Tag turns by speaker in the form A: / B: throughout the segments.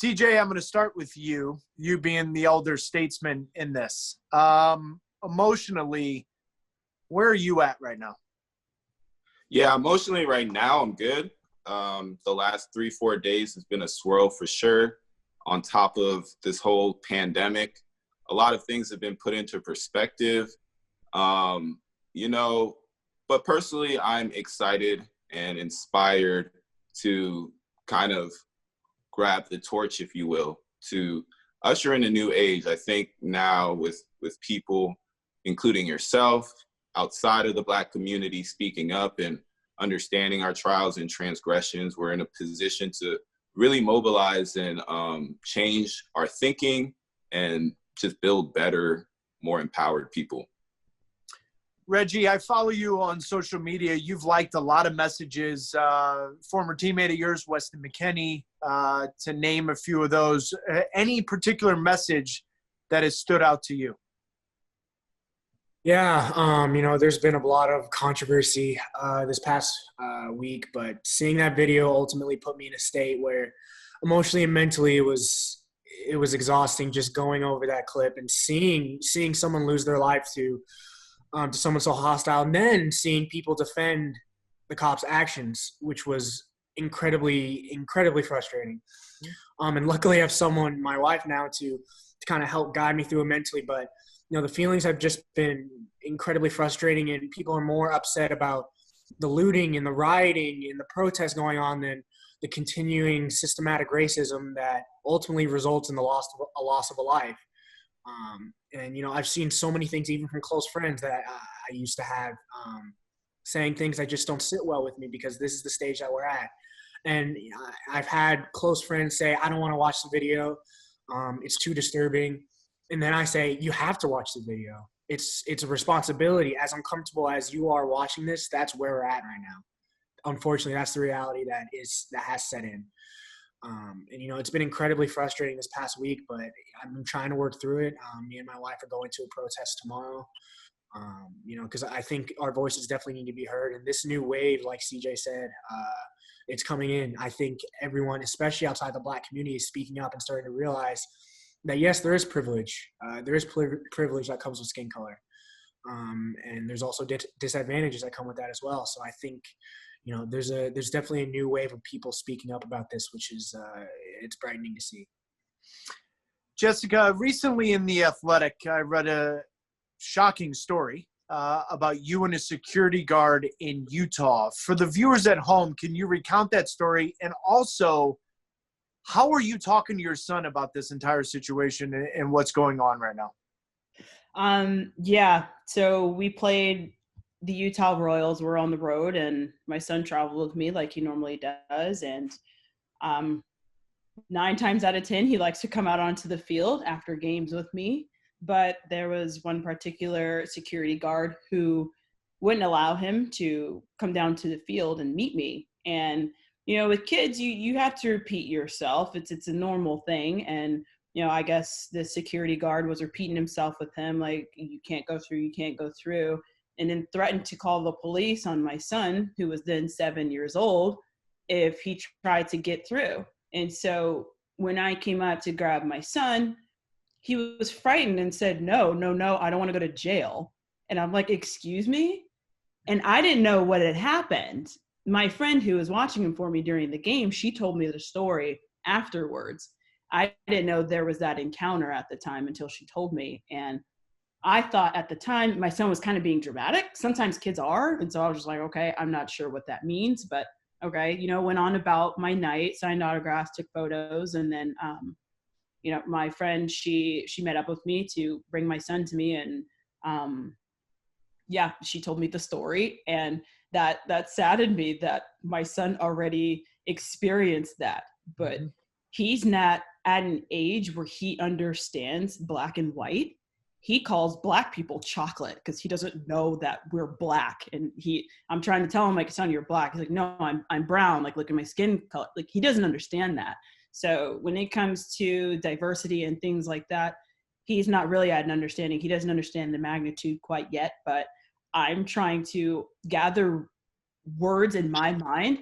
A: CJ, I'm going to start with you being the elder statesman in this. Emotionally, where are you at right now?
B: Yeah, emotionally right now, I'm good. The last 3-4 days has been a swirl for sure. On top of this whole pandemic, a lot of things have been put into perspective. But personally, I'm excited and inspired to kind of grab the torch, if you will, to usher in a new age. I think now with people, including yourself, outside of the Black community, speaking up and understanding our trials and transgressions, we're in a position to really mobilize and change our thinking and just build better, more empowered people.
A: Reggie, I follow you on social media. You've liked a lot of messages. Former teammate of yours, Weston McKennie, to name a few of those. Any particular message that has stood out to you?
C: Yeah, there's been a lot of controversy this past week, but seeing that video ultimately put me in a state where emotionally and mentally it was exhausting just going over that clip and seeing someone lose their life to someone so hostile, and then seeing people defend the cops' actions, which was incredibly, incredibly frustrating. And luckily I have someone, my wife now, to kind of help guide me through it mentally. But, the feelings have just been incredibly frustrating, and people are more upset about the looting and the rioting and the protests going on than the continuing systematic racism that ultimately results in the loss of a life. And I've seen so many things, even from close friends that I used to have, saying things that just don't sit well with me because this is the stage that we're at. And I've had close friends say, I don't want to watch the video. It's too disturbing. And then I say, you have to watch the video. It's a responsibility. As uncomfortable as you are watching this, that's where we're at right now. Unfortunately, that's the reality that has set in. It's been incredibly frustrating this past week, but I'm trying to work through it. Me and my wife are going to a protest tomorrow, because I think our voices definitely need to be heard. And this new wave, like CJ said, it's coming in. I think everyone, especially outside the Black community, is speaking up and starting to realize that, yes, there is privilege. There is privilege that comes with skin color. And there's also disadvantages that come with that as well. So I think, there's definitely a new wave of people speaking up about this, which is it's brightening to see.
A: Jessica, recently in The Athletic, I read a shocking story about you and a security guard in Utah. For the viewers at home, can you recount that story? And also, how are you talking to your son about this entire situation and what's going on right now?
D: Yeah, so we played the Utah Royals. We're on the road, and my son traveled with me like he normally does. And 9 times out of 10, he likes to come out onto the field after games with me. But there was one particular security guard who wouldn't allow him to come down to the field and meet me. And, with kids, you have to repeat yourself. It's a normal thing. And, I guess the security guard was repeating himself with him, like, you can't go through, and then threatened to call the police on my son, who was then 7 years old, if he tried to get through. And so when I came up to grab my son, he was frightened and said, no, I don't want to go to jail. And I'm like, excuse me? And I didn't know what had happened. My friend who was watching him for me during the game, she told me the story afterwards. I didn't know there was that encounter at the time until she told me. And I thought at the time my son was kind of being dramatic. Sometimes kids are. And so I was just like, okay, I'm not sure what that means, but okay, went on about my night, signed autographs, took photos. And then, my friend, she met up with me to bring my son to me. And she told me the story, and that saddened me that my son already experienced that, but he's not at an age where he understands black and white. He calls black people chocolate because he doesn't know that we're black. And I'm trying to tell him, like, son, you're black. He's like, no, I'm brown. Like, look at my skin color. Like, he doesn't understand that. So when it comes to diversity and things like that, he's not really at an understanding. He doesn't understand the magnitude quite yet, but I'm trying to gather words in my mind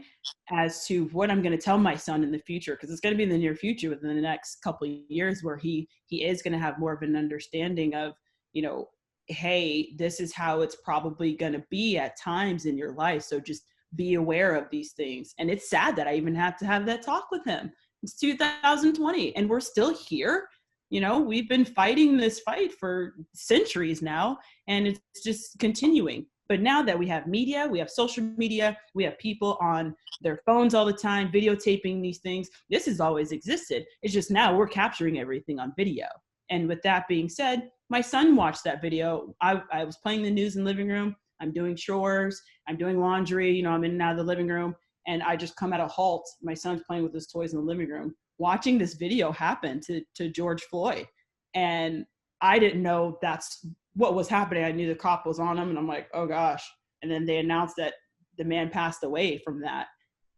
D: as to what I'm going to tell my son in the future, because it's going to be in the near future, within the next couple of years, where he is going to have more of an understanding of, you know, hey, this is how it's probably going to be at times in your life. So just be aware of these things. And it's sad that I even have to have that talk with him. It's 2020 and we're still here. You know, we've been fighting this fight for centuries now, and it's just continuing. But now that we have media, we have social media, we have people on their phones all the time, videotaping these things. This has always existed. It's just now we're capturing everything on video. And with that being said, my son watched that video. I was playing the news in the living room. I'm doing chores. I'm doing laundry. You know, I'm in and out of the living room. And I just come at a halt. My son's playing with his toys in the living room, watching this video happen to George Floyd. And I didn't know that's what was happening. I knew the cop was on him, and I'm like, oh gosh. And then they announced that the man passed away from that.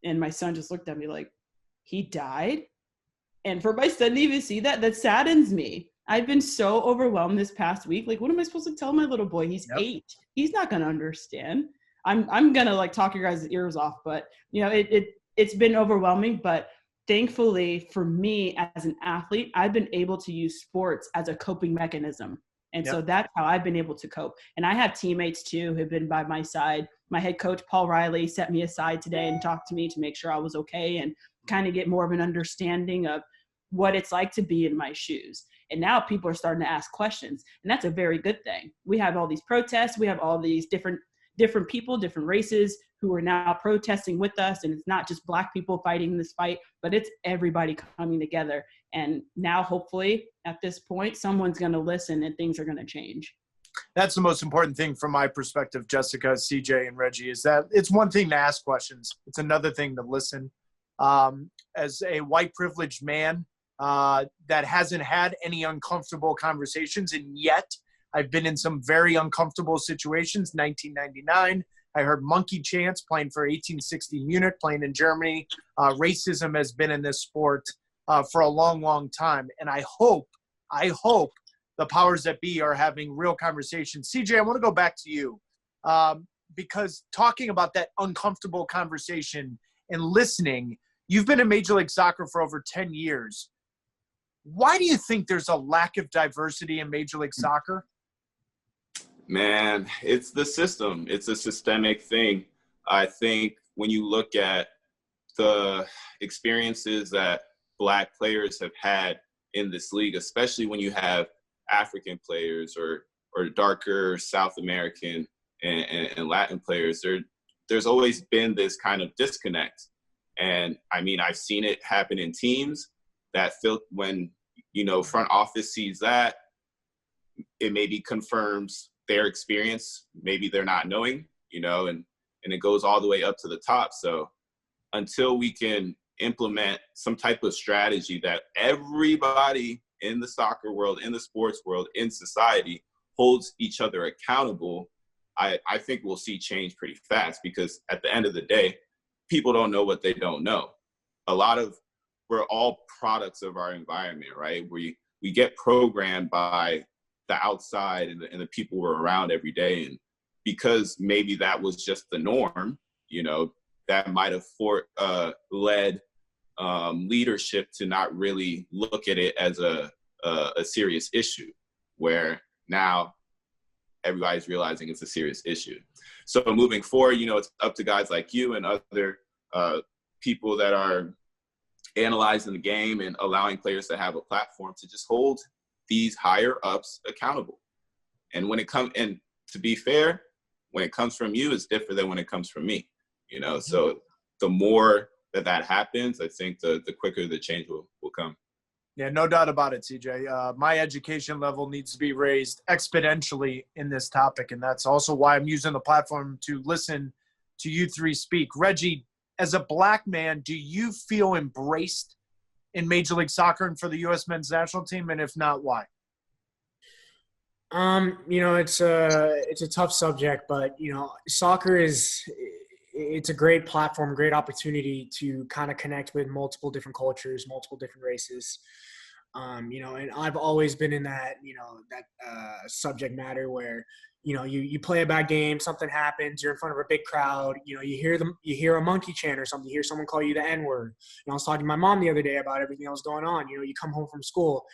D: And my son just looked at me like, he died? And for my son to even see that, that saddens me. I've been so overwhelmed this past week. Like, what am I supposed to tell my little boy? He's 8. He's not going to understand. I'm going to like talk your guys' ears off, but you know, it's been overwhelming, but thankfully for me as an athlete, I've been able to use sports as a coping mechanism. And so that's how I've been able to cope. And I have teammates too who've been by my side. My head coach, Paul Riley, set me aside today and talked to me to make sure I was okay and kind of get more of an understanding of what it's like to be in my shoes. And now people are starting to ask questions, and that's a very good thing. We have all these protests. We have all these different people, different races who are now protesting with us. And it's not just Black people fighting this fight, but it's everybody coming together. And now hopefully at this point, someone's going to listen and things are going to change.
A: That's the most important thing from my perspective, Jessica, CJ, and Reggie, is that it's one thing to ask questions. It's another thing to listen. As a white privileged man that hasn't had any uncomfortable conversations, and yet I've been in some very uncomfortable situations. 1999, I heard monkey chants playing for 1860 Munich, playing in Germany. Racism has been in this sport for a long, long time. And I hope the powers that be are having real conversations. CJ, I want to go back to you because talking about that uncomfortable conversation and listening, you've been in Major League Soccer for over 10 years. Why do you think there's a lack of diversity in Major League Soccer?
B: Man, it's the system. It's a systemic thing. I think when you look at the experiences that Black players have had in this league, especially when you have African players or darker South American and Latin players, there's always been this kind of disconnect. And I mean, I've seen it happen in teams that feel when, you know, front office sees that, it maybe confirms their experience. Maybe they're not knowing, you know, and it goes all the way up to the top. So until we can implement some type of strategy that everybody in the soccer world, in the sports world, in society holds each other accountable, I think we'll see change pretty fast, because at the end of the day, people don't know what they don't know. We're all products of our environment, right? We get programmed by the outside and the people we're around every day. And because maybe that was just the norm, you know, that might have led leadership to not really look at it as a serious issue, where now everybody's realizing it's a serious issue. So moving forward, you know, it's up to guys like you and other people that are analyzing the game and allowing players to have a platform to just hold these higher ups accountable. And and to be fair, when it comes from you, it's different than when it comes from me, you know? So the more that happens, I think the quicker the change will come.
A: Yeah, no doubt about it, CJ. My education level needs to be raised exponentially in this topic, and that's also why I'm using the platform to listen to you three speak. Reggie, as a Black man, do you feel embraced in Major League Soccer and for the U.S. men's national team? And if not, why?
C: You know, it's a tough subject, but, you know, soccer it's a great platform, great opportunity to kind of connect with multiple different cultures, multiple different races. And I've always been in that, subject matter where, you play a bad game, something happens, you're in front of a big crowd, you hear a monkey chant or something, you hear someone call you the N-word. I was talking to my mom the other day about everything that was going on. You come home from school,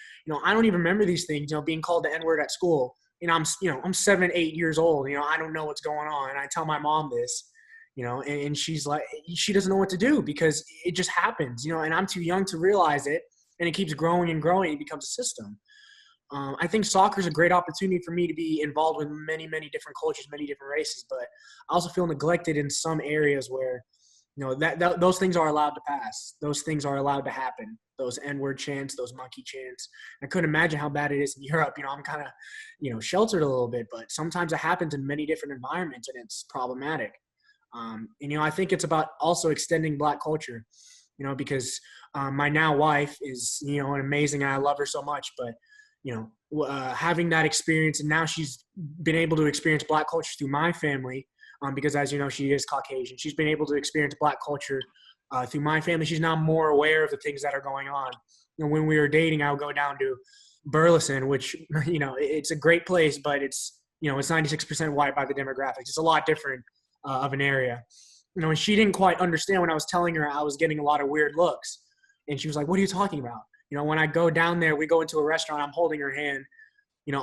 C: I don't even remember these things, being called the N-word at school. I'm 7, 8 years old, I don't know what's going on. And I tell my mom this, and she's like, she doesn't know what to do because it just happens, and I'm too young to realize it. And it keeps growing and growing. It becomes a system. I think soccer is a great opportunity for me to be involved with many, many different cultures, many different races. But I also feel neglected in some areas where, those things are allowed to pass. Those things are allowed to happen. Those N-word chants, those monkey chants. I couldn't imagine how bad it is in Europe. I'm kind of, sheltered a little bit. But sometimes it happens in many different environments, and it's problematic. I think it's about also extending Black culture. Because my now wife is, an amazing, and I love her so much, but, having that experience, and now she's been able to experience Black culture through my family, because as you know, she is Caucasian. She's been able to experience Black culture through my family. She's now more aware of the things that are going on. When we were dating, I would go down to Burleson, which, it's a great place, but it's, it's 96% white by the demographics. It's a lot different of an area. And she didn't quite understand when I was telling her I was getting a lot of weird looks. And she was like, what are you talking about? When I go down there, we go into a restaurant, I'm holding her hand.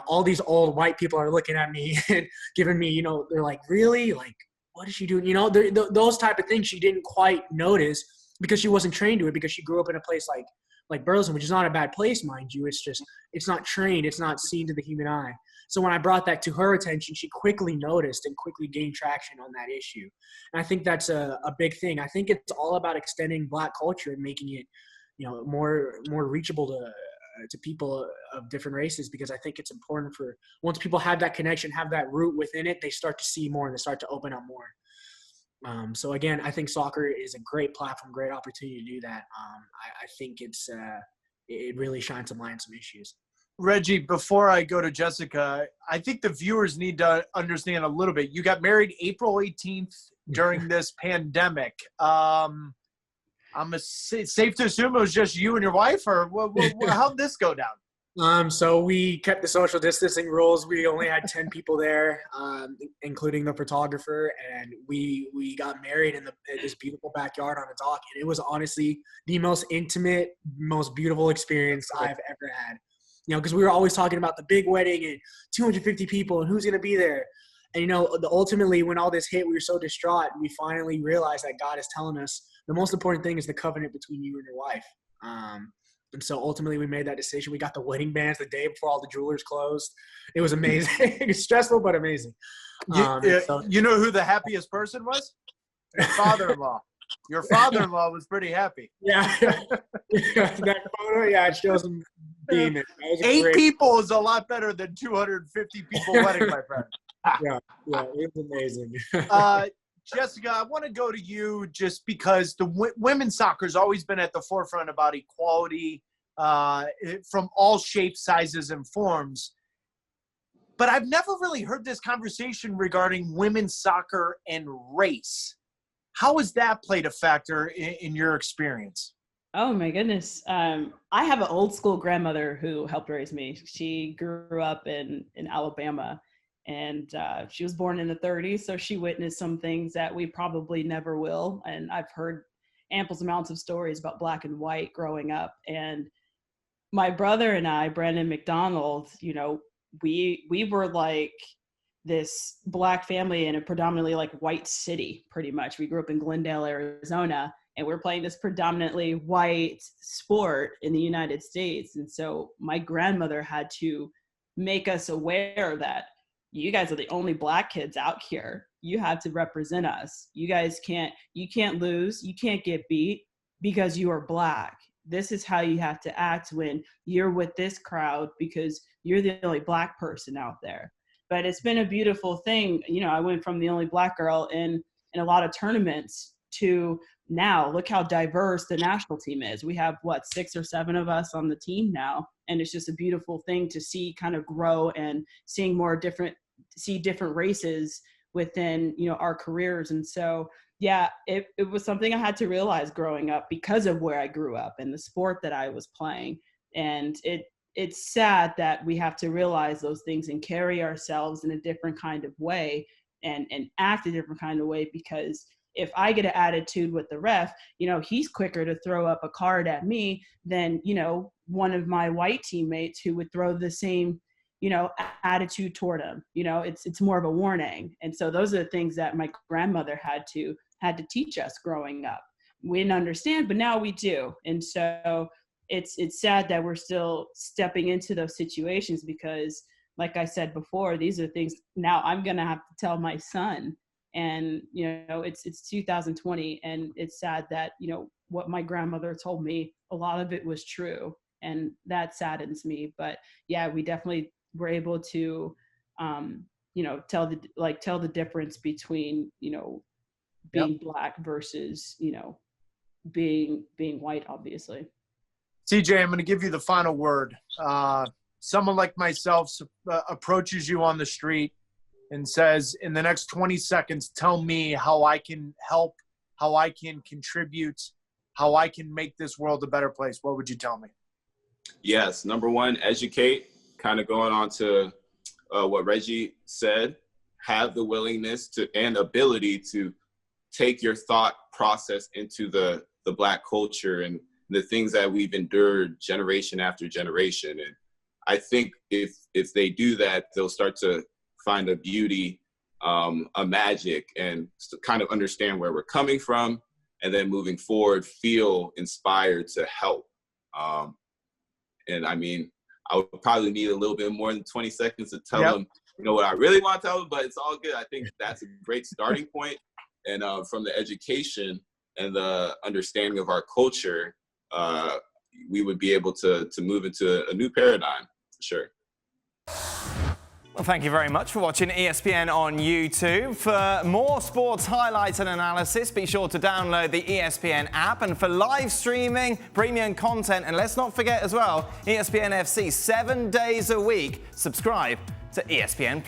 C: All these old white people are looking at me and giving me, they're like, really? Like, what is she doing? Those type of things she didn't quite notice because she wasn't trained to it, because she grew up in a place like Burleson, which is not a bad place, mind you. It's just, it's not trained. It's not seen to the human eye. So when I brought that to her attention, she quickly noticed and quickly gained traction on that issue. And I think that's a big thing. I think it's all about extending Black culture and making it, more reachable to people of different races, because I think it's important for, once people have that connection, have that root within it, they start to see more and they start to open up more. So again, I think soccer is a great platform, great opportunity to do that. I think it really shines some light on some issues.
A: Reggie, before I go to Jessica, I think the viewers need to understand a little bit. You got married April 18th during this pandemic. Safe to assume it was just you and your wife, or how'd this go down?
C: So we kept the social distancing rules. We only had 10 people there, including the photographer, and we got married in this beautiful backyard on a dock. And it was honestly the most intimate, most beautiful experience I've ever had. Because we were always talking about the big wedding and 250 people and who's going to be there. And, ultimately when all this hit, we were so distraught. And we finally realized that God is telling us the most important thing is the covenant between you and your wife. And so ultimately we made that decision. We got the wedding bands the day before all the jewelers closed. It was amazing. It's stressful, but amazing.
A: You know who the happiest person was? Your father-in-law. Your father-in-law was pretty happy.
C: Yeah. That photo, it shows him beaming.
A: 8 people is a lot better than 250 people wedding, my friend.
C: Yeah, it was amazing.
A: Jessica, I want to go to you just because the women's soccer has always been at the forefront about equality from all shapes, sizes, and forms. But I've never really heard this conversation regarding women's soccer and race. How has that played a factor in your experience?
D: Oh my goodness. I have an old school grandmother who helped raise me. She grew up in Alabama, and she was born in the 30s. So she witnessed some things that we probably never will. And I've heard ample amounts of stories about Black and white growing up. And my brother and I, Brandon McDonald, we were like this Black family in a predominantly like white city, pretty much. We grew up in Glendale, Arizona, and we're playing this predominantly white sport in the United States. And so my grandmother had to make us aware that you guys are the only Black kids out here. You have to represent us. You can't lose. You can't get beat because you are Black. This is how you have to act when you're with this crowd, because you're the only Black person out there. But it's been a beautiful thing. I went from the only Black girl in a lot of tournaments to now look how diverse the national team is. We have 6 or 7 of us on the team now. And it's just a beautiful thing to see kind of grow and see different races within, our careers. And so, it was something I had to realize growing up because of where I grew up and the sport that I was playing. And it's sad that we have to realize those things and carry ourselves in a different kind of way and act a different kind of way, because if I get an attitude with the ref, he's quicker to throw up a card at me than, one of my white teammates who would throw the same, attitude toward him. It's more of a warning. And so those are the things that my grandmother had to teach us growing up. We didn't understand, but now we do. And so it's sad that we're still stepping into those situations, because like I said before, these are things now I'm going to have to tell my son. And, it's 2020, and it's sad that, what my grandmother told me, a lot of it was true, and that saddens me. But yeah, we definitely were able to, tell the difference between, being Black versus, being white, obviously.
A: CJ, I'm going to give you the final word. Someone like myself approaches you on the street and says, in the next 20 seconds, tell me how I can help, how I can contribute, how I can make this world a better place. What would you tell me?
B: Yes. Number one, educate. Kind of going on to what Reggie said, have the willingness and ability to take your thought process into the Black culture and the things that we've endured generation after generation. And I think if they do that, they'll start to find a beauty, a magic, and kind of understand where we're coming from, and then moving forward, feel inspired to help. And I mean, I would probably need a little bit more than 20 seconds to tell them, what I really want to tell them, but it's all good. I think that's a great starting point. And from the education and the understanding of our culture, we would be able to move into a new paradigm, for sure.
E: Well, thank you very much for watching ESPN on YouTube. For more sports highlights and analysis, be sure to download the ESPN app. And for live streaming, premium content, and let's not forget as well, ESPNFC 7 days a week, subscribe to ESPN+.